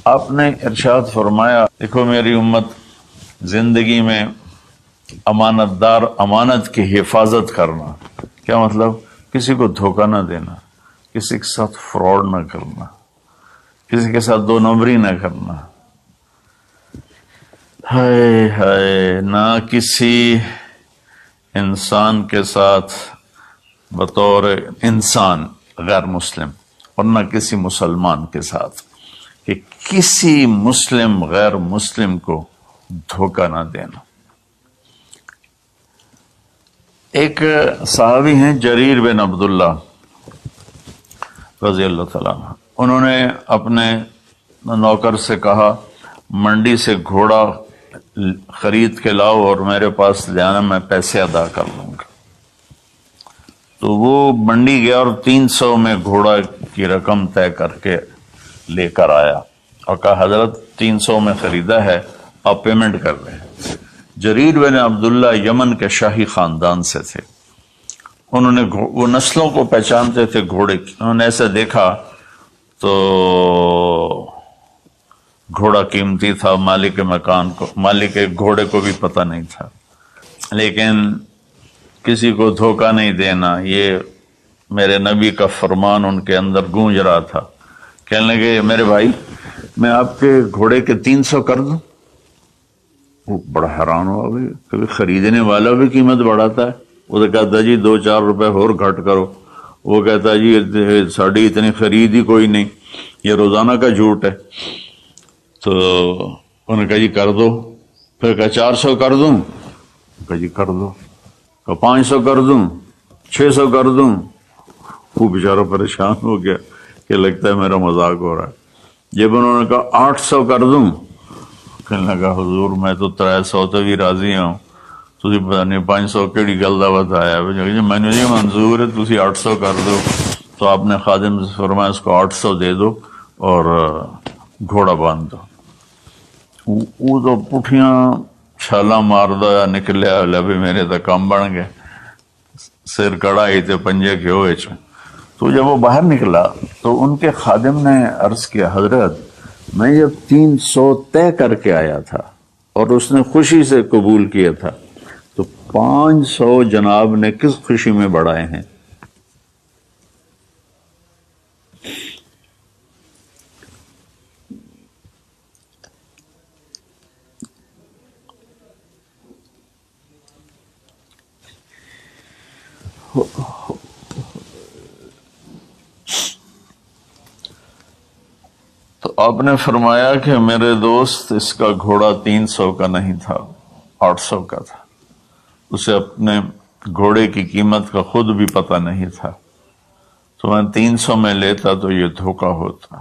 آپ نے ارشاد فرمایا دیکھو میری امت زندگی میں امانت دار امانت کی حفاظت کرنا، کیا مطلب؟ کسی کو دھوکہ نہ دینا، کسی کے ساتھ فراڈ نہ کرنا، کسی کے ساتھ دو نمبری نہ کرنا، ہائے ہائے، نہ کسی انسان کے ساتھ بطور انسان غیر مسلم اور نہ کسی مسلمان کے ساتھ، کہ کسی مسلم غیر مسلم کو دھوکہ نہ دینا۔ ایک صحابی ہیں جریر بن عبداللہ رضی اللہ تعالیٰ عنہ، انہوں نے اپنے نوکر سے کہا منڈی سے گھوڑا خرید کے لاؤ اور میرے پاس لے آنا، میں پیسے ادا کر لوں گا۔ تو وہ منڈی گیا اور 300 میں گھوڑا کی رقم طے کر کے لے کر آیا اور کہا حضرت 300 میں خریدا ہے، آپ پیمنٹ کر رہے ہیں۔ جریر بن عبداللہ یمن کے شاہی خاندان سے تھے، انہوں نے وہ نسلوں کو پہچانتے تھے گھوڑے کی، انہوں نے ایسے دیکھا تو گھوڑا قیمتی تھا، مالک مکان کو، مالک گھوڑے کو بھی پتہ نہیں تھا، لیکن کسی کو دھوکہ نہیں دینا یہ میرے نبی کا فرمان ان کے اندر گونج رہا تھا۔ کہنے لگے میرے بھائی میں آپ کے گھوڑے کے 300 کر دوں؟ وہ بڑا حیران ہوا، بھی کبھی خریدنے والا بھی قیمت بڑھاتا ہے۔ وہ تو کہتا جی 2-4 روپے اور گھٹ کرو، وہ کہتا جی ساڑی اتنی خرید ہی کوئی نہیں، یہ روزانہ کا جھوٹ ہے۔ تو انہوں نے کہا جی کر دو، پھر کہا 400 کر دوں، کہا جی کر دو، کہا 500 کر دوں، 600 کر دوں۔ وہ بیچارہ پریشان ہو گیا کہ لگتا ہے میرا مذاق ہو رہا ہے۔ جب انہوں نے کہا 800 کر دوں، کہنے لگا حضور میں تو 300 تو بھی راضی ہوں، تسی پتہ نہیں 500 کیڑی گل دا بتایا، میں نے جی منظور ہے تسی 800 کر دو۔ تو آپ نے خادم سے فرمایا اس کو 800 دے دو اور گھوڑا باندھ دو۔ وہ تو پٹھیاں چھالاں ماردا نکلیا، لبے میرے تو کام بن گئے، سر کڑائی تے پنجے کے ہوئے چ۔ تو جب وہ باہر نکلا تو ان کے خادم نے عرض کیا حضرت میں جب 300 طے کر کے آیا تھا اور اس نے خوشی سے قبول کیا تھا، تو 500 جناب نے کس خوشی میں بڑھائے ہیں؟ تو آپ نے فرمایا کہ میرے دوست اس کا گھوڑا 300 کا نہیں تھا، 800 کا تھا، اسے اپنے گھوڑے کی قیمت کا خود بھی پتہ نہیں تھا، تو میں 300 میں لیتا تو یہ دھوکہ ہوتا،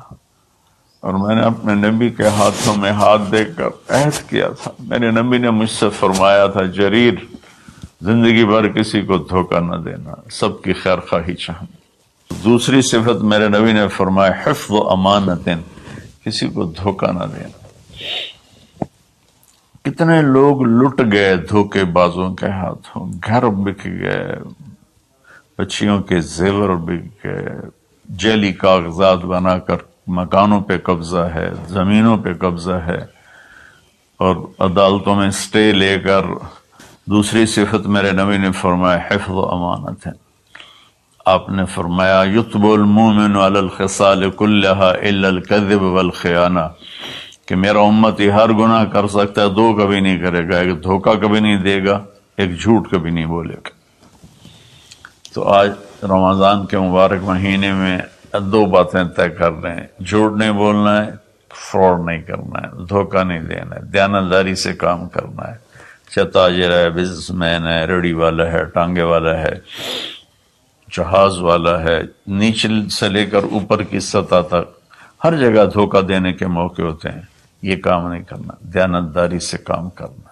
اور میں نے اپنے نبی کے ہاتھوں میں ہاتھ دے کر عہد کیا تھا، میرے نبی نے مجھ سے فرمایا تھا جریر زندگی بھر کسی کو دھوکہ نہ دینا، سب کی خیر خواہی چاہنا۔ دوسری صفت میرے نبی نے فرمایا حفظ امانت، کسی کو دھوکہ نہ دینا۔ کتنے لوگ لٹ گئے دھوکے بازوں کے ہاتھوں، گھر بک گئے، بچیوں کے زیور بک گئے، جعلی کاغذات بنا کر مکانوں پہ قبضہ ہے، زمینوں پہ قبضہ ہے، اور عدالتوں میں سٹے لے کر۔ دوسری صفت میرے نبی نے فرمایا حفظ امانت ہے، آپ نے فرمایا یتب المومن علی الخصال کلہا الا الکذب والخیانہ، کہ میرا امتی ہر گناہ کر سکتا ہے، 2 کبھی نہیں کرے گا، ایک دھوکہ کبھی نہیں دے گا، ایک جھوٹ کبھی نہیں بولے گا۔ تو آج رمضان کے مبارک مہینے میں 2 باتیں طے کر رہے ہیں، جھوٹ نہیں بولنا ہے، فراڈ نہیں کرنا ہے، دھوکہ نہیں دینا ہے، دیانتداری سے کام کرنا ہے، چاہے تاجر ہے، بزنس مین ہے، ریڑھی والا ہے، ٹانگے والا ہے، جہاز والا ہے، نیچل سے لے کر اوپر کی سطح تک ہر جگہ دھوکہ دینے کے موقع ہوتے ہیں، یہ کام نہیں کرنا، دیانتداری سے کام کرنا۔